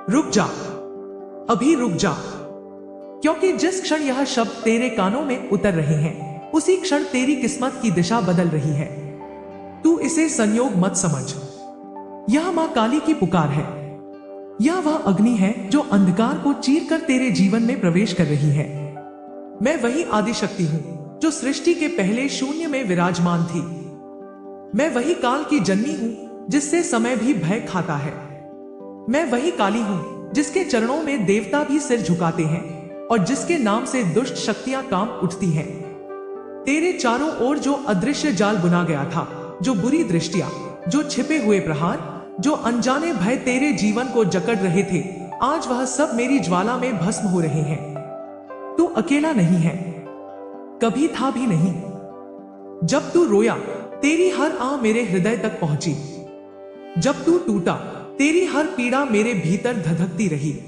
रुक जा, अभी रुक जा, क्योंकि जिस क्षण यह शब्द तेरे कानों में उतर रहे हैं उसी क्षण तेरी किस्मत की दिशा बदल रही है। तू इसे संयोग मत समझ, यह मां काली की पुकार है। यह वह अग्नि है जो अंधकार को चीरकर तेरे जीवन में प्रवेश कर रही है। मैं वही आदिशक्ति हूं जो सृष्टि के पहले शून्य में विराजमान थी। मैं वही काल की जननी हूं जिससे समय भी भय खाता है। मैं वही काली हूं जिसके चरणों में देवता भी सिर झुकाते हैं और जिसके नाम से दुष्ट शक्तियां कांप उठती हैं। तेरे चारों ओर जो अदृश्य जाल बुना गया था, जो बुरी दृष्टियां, जो छिपे हुए प्रहार, जो अनजाने भय तेरे जीवन को जकड़ रहे थे, आज वह सब मेरी ज्वाला में भस्म हो रहे हैं। तू अकेला नहीं है, कभी था भी नहीं। जब तू रोया तेरी हर आह मेरे हृदय तक पहुंची। जब तू टूटा तेरी हर पीड़ा मेरे भीतर धधकती रही।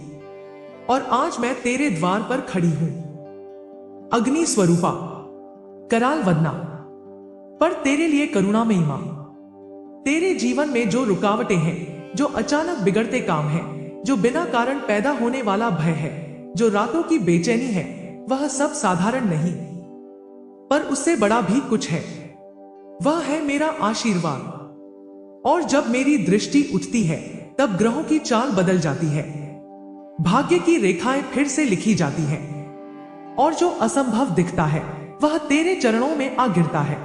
और आज मैं तेरे द्वार पर खड़ी हूं, अग्नि स्वरूपा, कराल वदना, पर तेरे लिए करुणामयी मां। तेरे जीवन में जो रुकावटें हैं, जो अचानक बिगड़ते काम हैं, जो बिना कारण पैदा होने वाला भय है, जो रातों की बेचैनी है, वह सब साधारण नहीं, पर उससे बड़ा भी कुछ है। वह है मेरा आशीर्वाद। और जब मेरी दृष्टि उठती है तब ग्रहों की चाल बदल जाती है, भाग्य की रेखाएं फिर से लिखी जाती हैं, और जो असंभव दिखता है वह तेरे चरणों में आ गिरता है।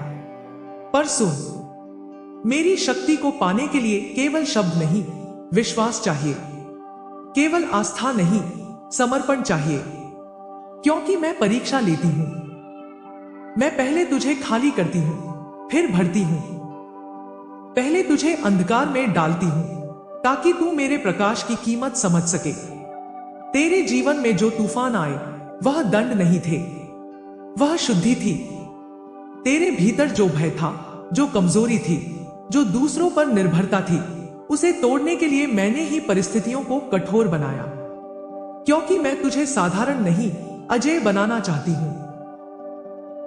पर सुन, मेरी शक्ति को पाने के लिए केवल शब्द नहीं, विश्वास चाहिए। केवल आस्था नहीं, समर्पण चाहिए। क्योंकि मैं परीक्षा लेती हूं। मैं पहले तुझे खाली करती हूं, फिर भरती हूं। पहले तुझे अंधकार में डालती हूं ताकि तू मेरे प्रकाश की कीमत समझ सके। तेरे जीवन में जो तूफान आए वह दंड नहीं थे, वह शुद्धि थी। तेरे भीतर जो भय था, जो कमजोरी थी, जो दूसरों पर निर्भरता थी, उसे तोड़ने के लिए मैंने ही परिस्थितियों को कठोर बनाया। क्योंकि मैं तुझे साधारण नहीं, अजय बनाना चाहती हूं।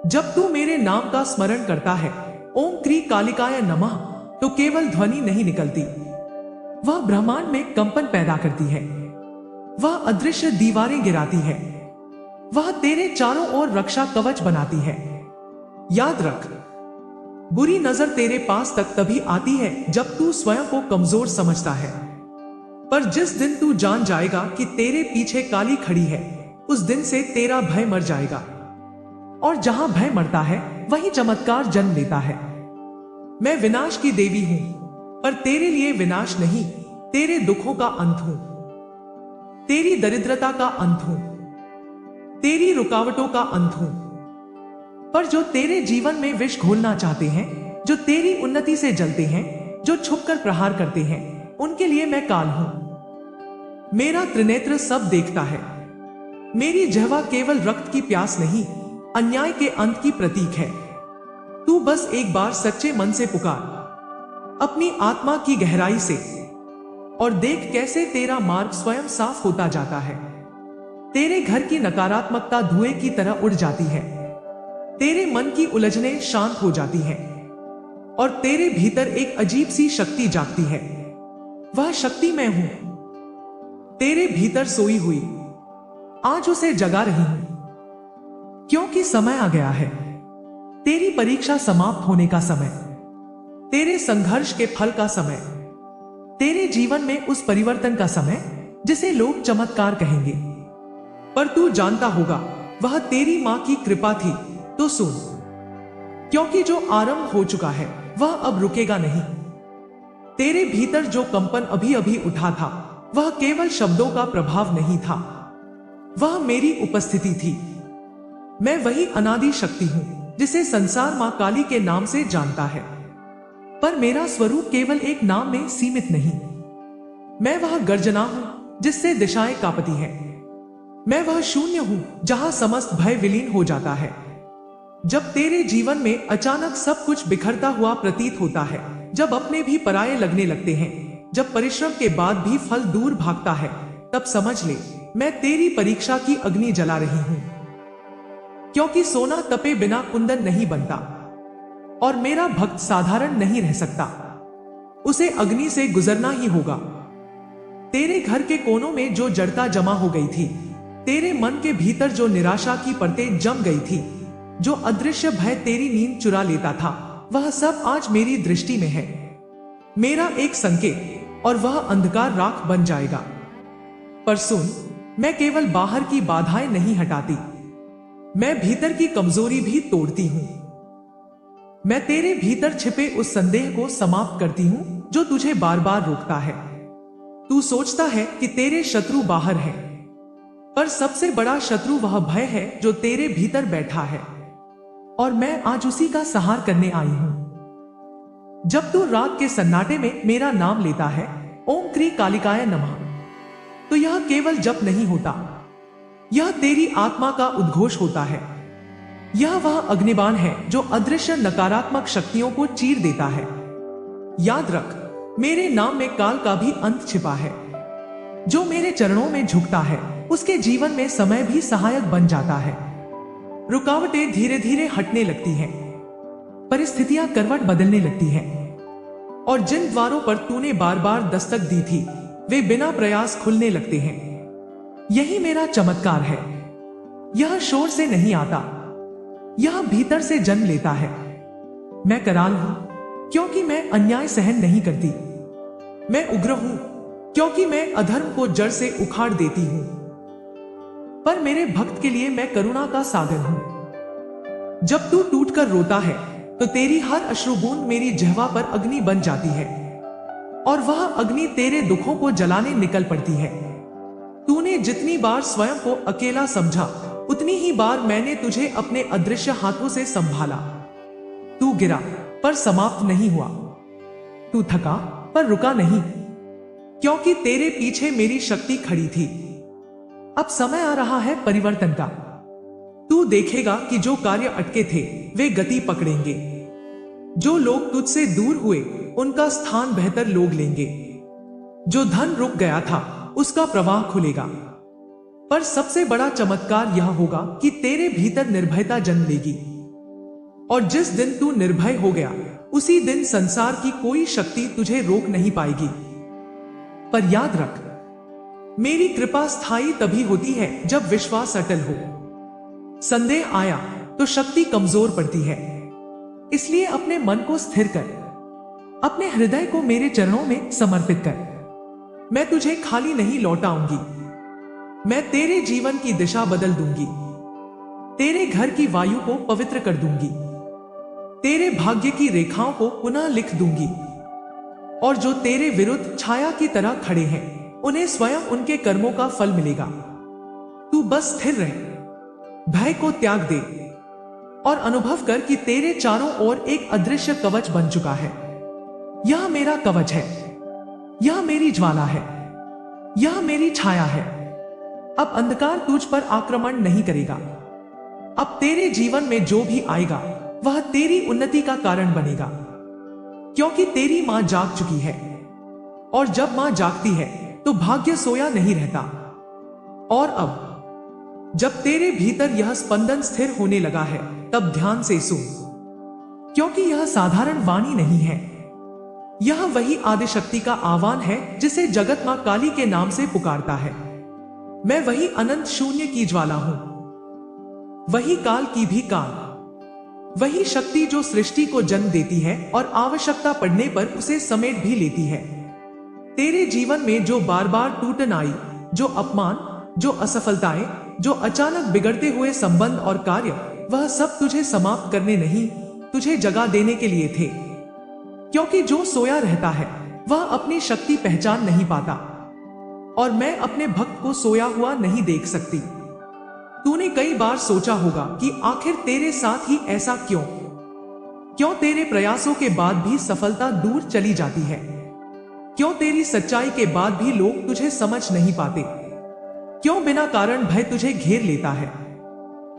जब तू मेरे नाम का स्मरण करता है, ओम क्री कालिकाय नमः, तो केवल ध्वनि नहीं निकलती, वह ब्रह्मांड में कंपन पैदा करती है। वह अदृश्य दीवारें गिराती है, वह तेरे चारों ओर रक्षा कवच बनाती है। याद रख, बुरी नजर तेरे पास तक तभी आती है जब तू स्वयं को कमजोर समझता है। पर जिस दिन तू जान जाएगा कि तेरे पीछे काली खड़ी है, उस दिन से तेरा भय मर जाएगा। और जहां भय मरता है वहीं चमत्कार जन्म लेता है। मैं विनाश की देवी हूं, पर तेरे लिए विनाश नहीं, तेरे दुखों का अंत हूं, तेरी दरिद्रता का अंत हूं, तेरी रुकावटों का अंत हूं। पर जो तेरे जीवन में विष घोलना चाहते हैं, जो तेरी उन्नति से जलते हैं, जो छुपकर प्रहार करते हैं, उनके लिए मैं काल हूं। मेरा त्रिनेत्र सब देखता है। मेरी जिह्वा केवल रक्त की प्यास नहीं, अन्याय के अंत की प्रतीक है। तू बस एक बार सच्चे मन से पुकार, अपनी आत्मा की गहराई से, और देख कैसे तेरा मार्ग स्वयं साफ होता जाता है। तेरे घर की नकारात्मकता धुएं की तरह उड़ जाती है, तेरे मन की उलझनें शांत हो जाती हैं, और तेरे भीतर एक अजीब सी शक्ति जागती है। वह शक्ति मैं हूं, तेरे भीतर सोई हुई। आज उसे जगा रही हूं, क्योंकि समय आ गया है। तेरी परीक्षा समाप्त होने का समय, तेरे संघर्ष के फल का समय, तेरे जीवन में उस परिवर्तन का समय जिसे लोग चमत्कार कहेंगे। पर तू जानता होगा वह तेरी मां की कृपा थी। तो सुन, क्योंकि जो आरंभ हो चुका है वह अब रुकेगा नहीं। तेरे भीतर जो कंपन अभी अभी उठा था, वह केवल शब्दों का प्रभाव नहीं था, वह मेरी उपस्थिति थी। मैं वही अनादि शक्ति हूं जिसे संसार मां काली के नाम से जानता है। पर मेरा स्वरूप केवल एक नाम में सीमित नहीं। मैं वह गर्जना हूं जिससे दिशाएं कांपती हैं। मैं वह शून्य हूं जहां समस्त भय विलीन हो जाता है। जब तेरे जीवन में अचानक सब कुछ बिखरता हुआ प्रतीत होता है, जब अपने भी पराये लगने लगते हैं, जब परिश्रम के बाद भी फल दूर भागता है, तब समझ ले मैं तेरी परीक्षा की अग्नि जला रही हूं। क्योंकि सोना तपे बिना कुंदन नहीं बनता, और मेरा भक्त साधारण नहीं रह सकता, उसे अग्नि से गुजरना ही होगा। तेरे घर के कोनों में जो जड़ता जमा हो गई थी, तेरे मन के भीतर जो निराशा की परतें जम गई थी, जो अदृश्य भय तेरी नींद चुरा लेता था, वह सब आज मेरी दृष्टि में है। मेरा एक संकेत और वह अंधकार राख बन जाएगा। पर सुन, मैं केवल बाहर की बाधाएं नहीं हटाती, मैं भीतर की कमजोरी भी तोड़ती हूं। मैं तेरे भीतर छिपे उस संदेह को समाप्त करती हूं जो तुझे बार बार रोकता है। तू सोचता है कि तेरे शत्रु बाहर हैं, पर सबसे बड़ा शत्रु वह भय है जो तेरे भीतर बैठा है, और मैं आज उसी का संहार करने आई हूं। जब तू रात के सन्नाटे में मेरा नाम लेता है, ओम क्री कालिकाय नमः, तो यह केवल जप नहीं होता, यह तेरी आत्मा का उद्घोष होता है। यह वह अग्निबाण है जो अदृश्य नकारात्मक शक्तियों को चीर देता है। याद रख, मेरे नाम में काल का भी अंत छिपा है। जो मेरे चरणों में झुकता है, उसके जीवन में समय भी सहायक बन जाता है। रुकावटें धीरे धीरे हटने लगती हैं, परिस्थितियां करवट बदलने लगती हैं, और जिन द्वारों पर तूने बार बार दस्तक दी थी, वे बिना प्रयास खुलने लगते हैं। यही मेरा चमत्कार है। यह शोर से नहीं आता, यह भीतर से जन्म लेता है। मैं कराल हूं क्योंकि मैं अन्याय सहन नहीं करती। मैं उग्र हूं क्योंकि मैं अधर्म को जड़ से उखाड़ देती हूं। पर मेरे भक्त के लिए मैं करुणा का सागर हूं। जब तू टूटकर रोता है, तो तेरी हर अश्रुबूंद मेरी जिह्वा पर अग्नि बन जाती है, और वह अग्नि तेरे दुखों को जलाने निकल पड़ती है। तूने जितनी बार स्वयं को अकेला समझा, उतनी ही बार मैंने तुझे अपने अदृश्य हाथों से संभाला। तू गिरा पर समाप्त नहीं हुआ, तू थका पर रुका नहीं, क्योंकि तेरे पीछे मेरी शक्ति खड़ी थी। अब समय आ रहा है परिवर्तन का। तू देखेगा कि जो कार्य अटके थे, वे गति पकड़ेंगे। जो लोग तुझसे दूर हुए, उनका स्थान बेहतर लोग लेंगे। जो धन रुक गया था, उसका प्रवाह खुलेगा। पर सबसे बड़ा चमत्कार यह होगा कि तेरे भीतर निर्भयता जन्म लेगी, और जिस दिन तू निर्भय हो गया, उसी दिन संसार की कोई शक्ति तुझे रोक नहीं पाएगी। पर याद रख, मेरी कृपा स्थायी तभी होती है जब विश्वास अटल हो। संदेह आया तो शक्ति कमजोर पड़ती है, इसलिए अपने मन को स्थिर कर, अपने हृदय को मेरे चरणों में समर्पित कर। मैं तुझे खाली नहीं लौटाऊंगी। मैं तेरे जीवन की दिशा बदल दूंगी, तेरे घर की वायु को पवित्र कर दूंगी, तेरे भाग्य की रेखाओं को पुनः लिख दूंगी, और जो तेरे विरुद्ध छाया की तरह खड़े हैं, उन्हें स्वयं उनके कर्मों का फल मिलेगा। तू बस स्थिर रह, भय को त्याग दे, और अनुभव कर कि तेरे चारों ओर एक अदृश्य कवच बन चुका है। यह मेरा कवच है, यह मेरी ज्वाला है, यह मेरी छाया है। अब अंधकार तुझ पर आक्रमण नहीं करेगा। अब तेरे जीवन में जो भी आएगा, वह तेरी उन्नति का कारण बनेगा, क्योंकि तेरी मां जाग चुकी है, और जब मां जागती है तो भाग्य सोया नहीं रहता। और अब जब तेरे भीतर यह स्पंदन स्थिर होने लगा है, तब ध्यान से सुन, क्योंकि यह साधारण वाणी नहीं है। यह वही आदिशक्ति का आह्वान है जिसे जगत मां काली के नाम से पुकारता है। मैं वही अनंत शून्य की ज्वाला हूं, वही काल की भी काल, वही शक्ति जो सृष्टि को जन्म देती है और आवश्यकता पड़ने पर उसे समेट भी लेती है। तेरे जीवन में जो बार बार टूटन आई, जो अपमान, जो असफलताएं, जो अचानक बिगड़ते हुए संबंध और कार्य, वह सब तुझे समाप्त करने नहीं, तुझे जगा देने के लिए थे। क्योंकि जो सोया रहता है, वह अपनी शक्ति पहचान नहीं पाता, और मैं अपने भक्त को सोया हुआ नहीं देख सकती। तूने कई बार सोचा होगा कि आखिर तेरे साथ ही ऐसा क्यों? क्यों तेरे प्रयासों के बाद भी सफलता दूर चली जाती है? क्यों तेरी सच्चाई के बाद भी लोग तुझे समझ नहीं पाते? क्यों बिना कारण भय तुझे घेर लेता है?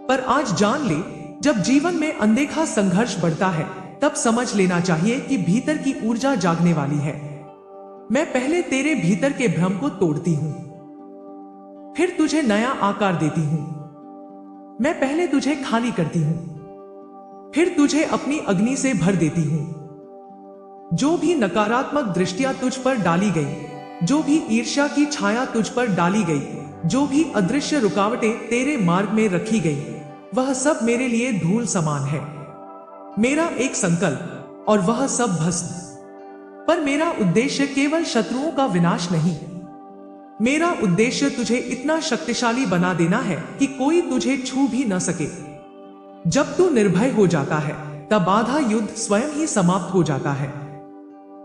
पर आज जान ले, जब जीवन में अनदेखा संघर्ष बढ़ता है, तब समझ लेना चाहिए कि भीतर की ऊर्जा जागने वाली है। मैं पहले तेरे भीतर के भ्रम को तोड़ती हूं, फिर तुझे नया आकार देती हूं। मैं पहले तुझे खाली करती हूं, फिर तुझे अपनी अग्नि से भर देती हूं। जो भी नकारात्मक दृष्टियां तुझ पर डाली गई, जो भी ईर्ष्या की छाया तुझ पर डाली गई, जो भी अदृश्य रुकावटें तेरे मार्ग में रखी गई, वह सब मेरे लिए धूल समान है। मेरा एक संकल्प और वह सब भस्म। पर मेरा उद्देश्य केवल शत्रुओं का विनाश नहीं, मेरा उद्देश्य तुझे इतना शक्तिशाली बना देना है कि कोई तुझे छू भी न सके। जब तू निर्भय हो जाता है तब आधा युद्ध स्वयं ही समाप्त हो जाता है,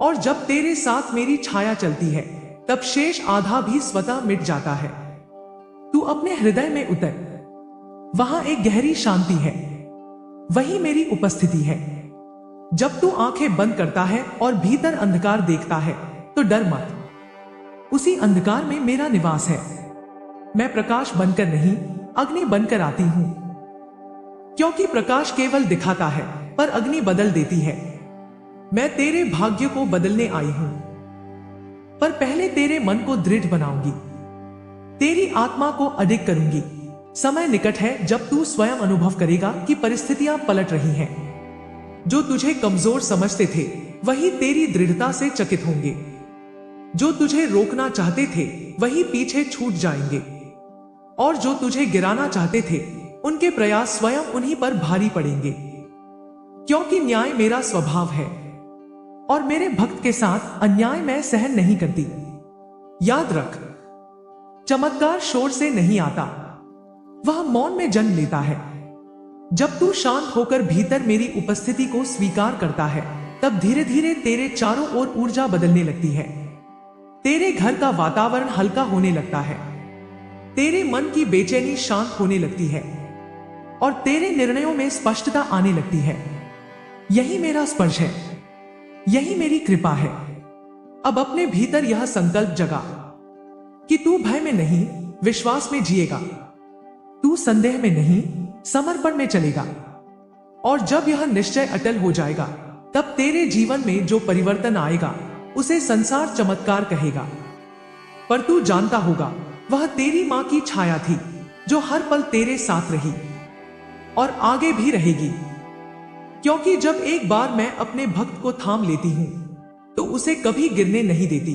और जब तेरे साथ मेरी छाया चलती है तब शेष आधा भी स्वतः मिट जाता है। तू अपने हृदय में उतर, वहां एक गहरी शांति है, वही मेरी उपस्थिति है। जब तू आंखें बंद करता है और भीतर अंधकार देखता है तो डर मत, उसी अंधकार में मेरा निवास है। मैं प्रकाश बनकर नहीं, अग्नि बनकर आती हूं, क्योंकि प्रकाश केवल दिखाता है पर अग्नि बदल देती है। मैं तेरे भाग्य को बदलने आई हूं, पर पहले तेरे मन को दृढ़ बनाऊंगी, तेरी आत्मा को अडिग करूंगी। समय निकट है जब तू स्वयं अनुभव करेगा कि परिस्थितियां पलट रही हैं। जो तुझे कमजोर समझते थे वही तेरी दृढ़ता से चकित होंगे, जो तुझे रोकना चाहते थे वही पीछे छूट जाएंगे, और जो तुझे गिराना चाहते थे उनके प्रयास स्वयं उन्हीं पर भारी पड़ेंगे। क्योंकि न्याय मेरा स्वभाव है और मेरे भक्त के साथ अन्याय मैं सहन नहीं करती। याद रख, चमत्कार शोर से नहीं आता, वह मौन में जन्म लेता है। जब तू शांत होकर भीतर मेरी उपस्थिति को स्वीकार करता है तब धीरे धीरे तेरे चारों ओर ऊर्जा बदलने लगती है। तेरे घर का वातावरण हल्का होने लगता है, तेरे मन की बेचैनी शांत होने लगती है और तेरे निर्णयों में स्पष्टता आने लगती है। यही मेरा स्पर्श है, यही मेरी कृपा है। अब अपने भीतर यह संकल्प जगा कि तू भय में नहीं, विश्वास में जिएगा। तू संदेह में नहीं, समर्पण में चलेगा। और जब यह निश्चय अटल हो जाएगा तब तेरे जीवन में जो परिवर्तन आएगा उसे संसार चमत्कार कहेगा। पर तू जानता होगा, वह तेरी मां की छाया थी जो हर पल तेरे साथ रही और आगे भी रहेगी। क्योंकि जब एक बार मैं अपने भक्त को थाम लेती हूं तो उसे कभी गिरने नहीं देती।